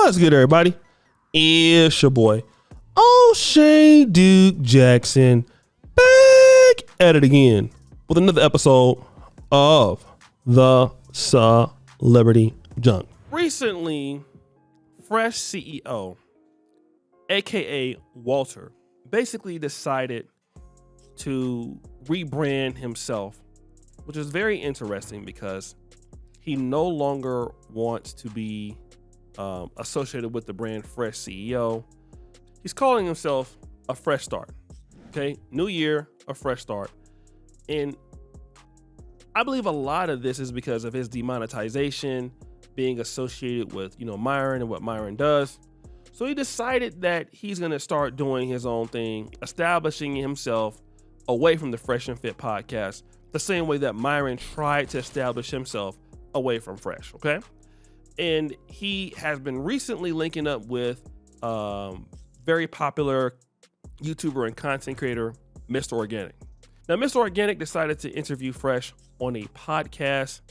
What's good, everybody? It's your boy, O'Shea Duke Jackson, back at it again with another episode of the Celebrity Junk. Recently, Fresh CEO, aka Walter, basically decided to rebrand himself, which is very interesting because he no longer wants to be associated with the brand Fresh CEO. He's calling himself a fresh start. Okay, new year, a fresh start. And I believe a lot of this is because of his demonetization, being associated with, Myron and what Myron does. So he decided that he's going to start doing his own thing, establishing himself away from the Fresh and Fit podcast, the same way that Myron tried to establish himself away from Fresh, okay? And he has been recently linking up with very popular YouTuber and content creator, Mr. Organic. Now, Mr. Organic decided to interview Fresh on a podcast,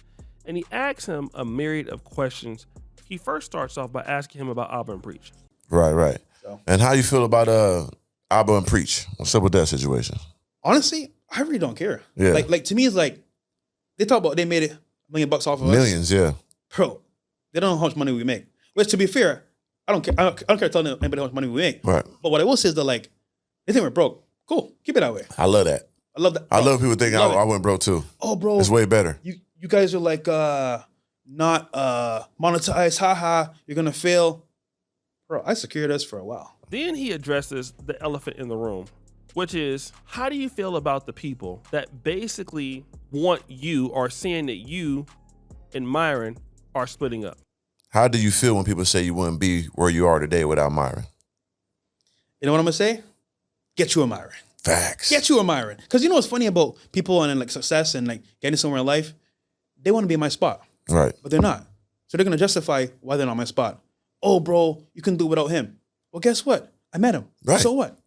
and he asked him a myriad of questions. He first starts off by asking him about Abba and Preach. Right. So. And how you feel about Abba and Preach? What's up with that situation? Honestly, I really don't care. Yeah. Like to me, it's like they talk about they made $1 million off of Millions, us. Yeah. Bro, they don't know how much money we make. Which, to be fair, I don't care. I don't care telling anybody how much money we make. Right. But what I will say is that they think we're broke. Cool, keep it that way. I love that. I love that. I love people thinking I went broke too. Oh, bro, it's way better. You guys are not monetized. Haha, you're gonna fail. Bro, I secured us for a while. Then he addresses the elephant in the room, which is, how do you feel about the people that basically want you or saying that you and Myron are splitting up? How do you feel when people say you wouldn't be where you are today without Myron? You know what I'm gonna say? Get you a Myron. Facts. Get you a Myron. Because you know what's funny about people and success and getting somewhere in life? They want to be in my spot. Right. But they're not. So they're gonna justify why they're not in my spot. Oh, bro, you can do without him. Well, guess what? I met him. Right. So what?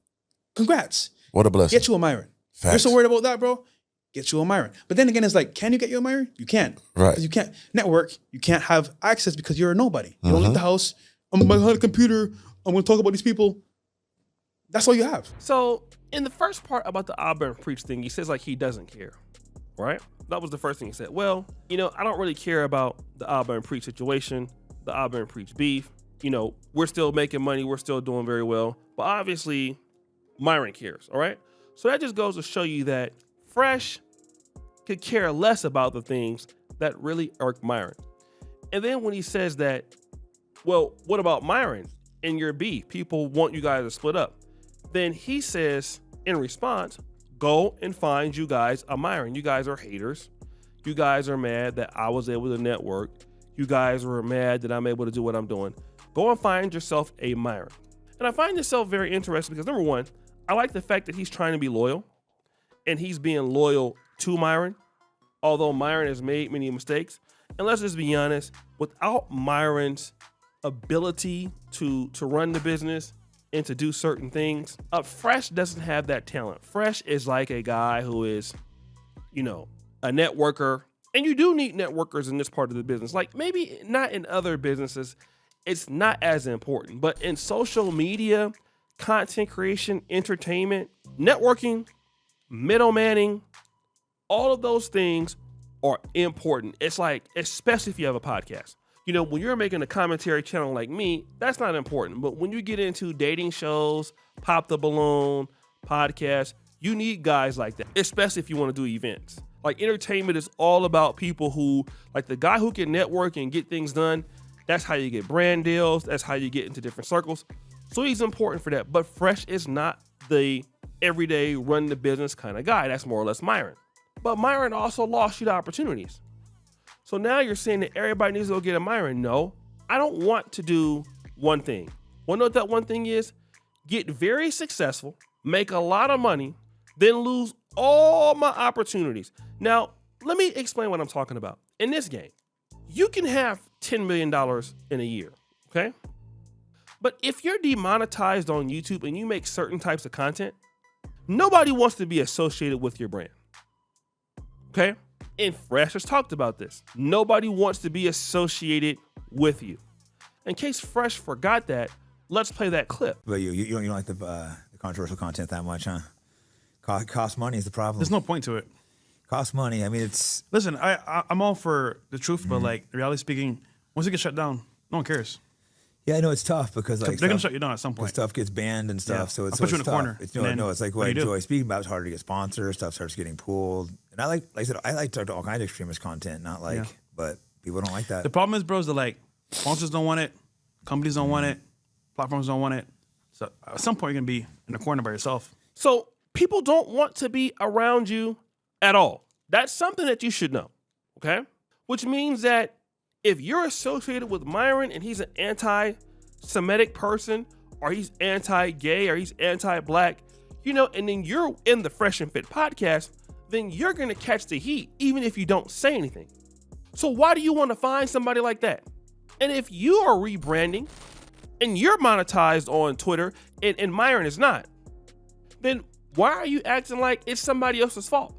Congrats. What a blessing. Get you a Myron. Facts. You're so worried about that, bro? Get you a Myron. But then again, it's can you get you a Myron? You can't. Right. Because you can't network. You can't have access because you're a nobody. You don't leave the house. I'm behind the computer. I'm going to talk about these people. That's all you have. So in the first part about the Abba and Preach thing, he says he doesn't care, right? That was the first thing he said. Well, I don't really care about the Abba and Preach situation, the Abba and Preach beef. We're still making money. We're still doing very well. But obviously, Myron cares, all right? So that just goes to show you that Fresh could care less about the things that really irk Myron. And then when he says that, well, what about Myron and your beef? People want you guys to split up. Then he says, in response, go and find you guys a Myron. You guys are haters. You guys are mad that I was able to network. You guys were mad that I'm able to do what I'm doing. Go and find yourself a Myron. And I find this very interesting because, number one, I like the fact that he's trying to be loyal and he's being loyal to Myron, although Myron has made many mistakes. And let's just be honest, without Myron's ability to run the business and to do certain things, Fresh doesn't have that talent. Fresh is like a guy who is, a networker. And you do need networkers in this part of the business. Maybe not in other businesses, it's not as important. But in social media, content creation, entertainment, networking, middlemanning, all of those things are important. It's especially if you have a podcast. When you're making a commentary channel like me, that's not important. But when you get into dating shows, Pop the Balloon, podcasts, you need guys like that, especially if you want to do events. Entertainment is all about people who, the guy who can network and get things done. That's how you get brand deals. That's how you get into different circles. So he's important for that. But Fresh is not the everyday run the business kind of guy. That's more or less Myron. But Myron also lost you the opportunities. So now you're saying that everybody needs to go get a Myron. No, I don't want to do one thing. Want to know what that one thing is? Get very successful, make a lot of money, then lose all my opportunities. Now, let me explain what I'm talking about. In this game, you can have $10 million in a year, okay? But if you're demonetized on YouTube and you make certain types of content, nobody wants to be associated with your brand, okay? And Fresh has talked about this. Nobody wants to be associated with you. In case Fresh forgot that, let's play that clip. But you don't like the controversial content that much, huh? Cost money is the problem. There's no point to it. Cost money. I mean, it's... Listen, I'm all for the truth, but like, reality speaking, once it gets shut down, no one cares. Yeah, I know it's tough because like they're gonna shut you down at some point. Stuff gets banned and stuff, so it's I'll put you in a tough. corner. It's like what I enjoy speaking about. It's harder to get sponsors. Stuff starts getting pulled, and I like I said, I like to talk to all kinds of extremist content, not like, but people don't like that. The problem is, bros, that like sponsors don't want it, companies don't want it, platforms don't want it. So at some point, you're gonna be in a corner by yourself. So people don't want to be around you at all. That's something that you should know, okay? Which means that if you're associated with Myron and he's an anti-Semitic person, or he's anti-gay, or he's anti-black, and then you're in the Fresh and Fit podcast, then you're gonna catch the heat, even if you don't say anything. So why do you want to find somebody like that? And if you are rebranding and you're monetized on Twitter and Myron is not, then why are you acting like it's somebody else's fault?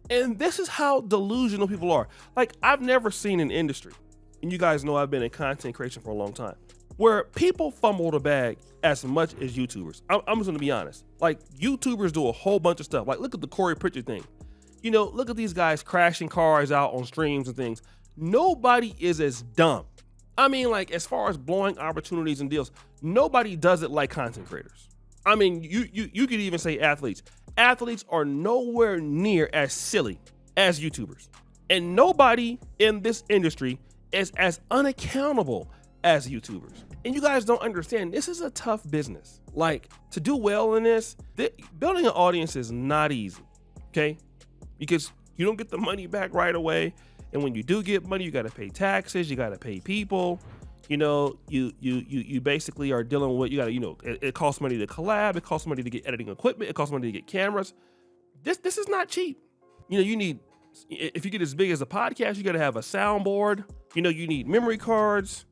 And this is how delusional people are. Like, I've never seen an industry, and you guys know I've been in content creation for a long time, where people fumble the bag as much as YouTubers. I'm just gonna be honest. Like, YouTubers do a whole bunch of stuff. Like, look at the Corey Pritchard thing. Look at these guys crashing cars out on streams and things. Nobody is as dumb. I mean, like, as far as blowing opportunities and deals, nobody does it like content creators. I mean, you could even say athletes. Athletes are nowhere near as silly as YouTubers. And nobody in this industry is as unaccountable as YouTubers. And you guys don't understand, this is a tough business. Like, to do well in this, building an audience is not easy, okay? Because you don't get the money back right away. And when you do get money, you got to pay taxes, you got to pay people. You basically are dealing with, it costs money to collab, it costs money to get editing equipment, it costs money to get cameras. This is not cheap. You need, if you get as big as a podcast, you got to have a soundboard. You need memory cards.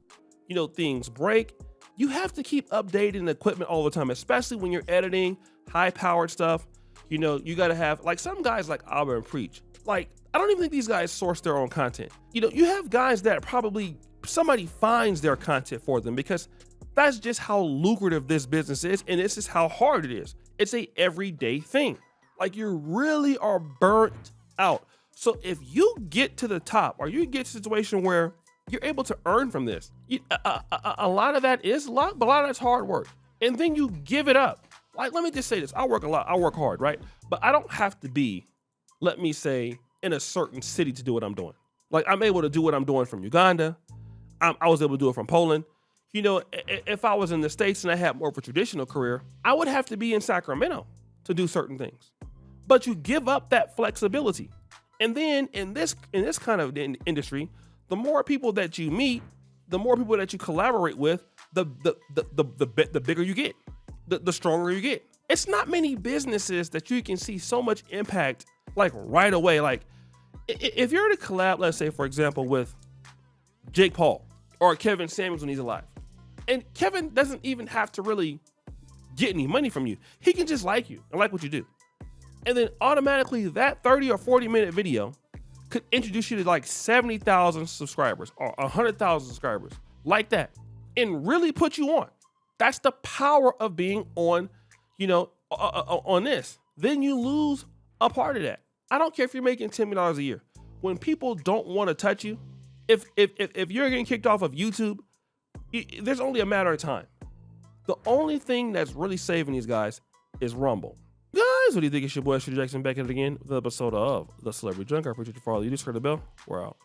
Things break. You have to keep updating the equipment all the time, especially when you're editing high-powered stuff. You got to have, like, some guys like Abba and Preach. Like, I don't even think these guys source their own content. You have guys that probably somebody finds their content for them, because that's just how lucrative this business is, and this is how hard it is. It's a everyday thing. Like, you really are burnt out. So if you get to the top, or you get to a situation where you're able to earn from this, a lot of that is luck, but a lot of that's hard work. And then you give it up. Like, let me just say this. I work a lot. I work hard, right? But I don't have to be, let me say, in a certain city to do what I'm doing. Like, I'm able to do what I'm doing from Uganda. I was able to do it from Poland. If I was in the States and I had more of a traditional career, I would have to be in Sacramento to do certain things. But you give up that flexibility. And then in this kind of industry, the more people that you meet, the more people that you collaborate with, the bigger you get, the stronger you get. It's not many businesses that you can see so much impact like right away. Like, if you're to collab, let's say, for example, with Jake Paul or Kevin Samuels when he's alive, and Kevin doesn't even have to really get any money from you. He can just like you and like what you do. And then automatically that 30 or 40-minute video could introduce you to like 70,000 subscribers or 100,000 subscribers, like that, and really put you on. That's the power of being on, on this. Then you lose a part of that. I don't care if you're making $10 million a year. When people don't want to touch you, if you're getting kicked off of YouTube, there's only a matter of time. The only thing that's really saving these guys is Rumble. Guys, what do you think? It's your boy, Shooter Jackson, back at it again with an episode of The Celebrity Junk. I appreciate you for all. You just heard the bell. We're out.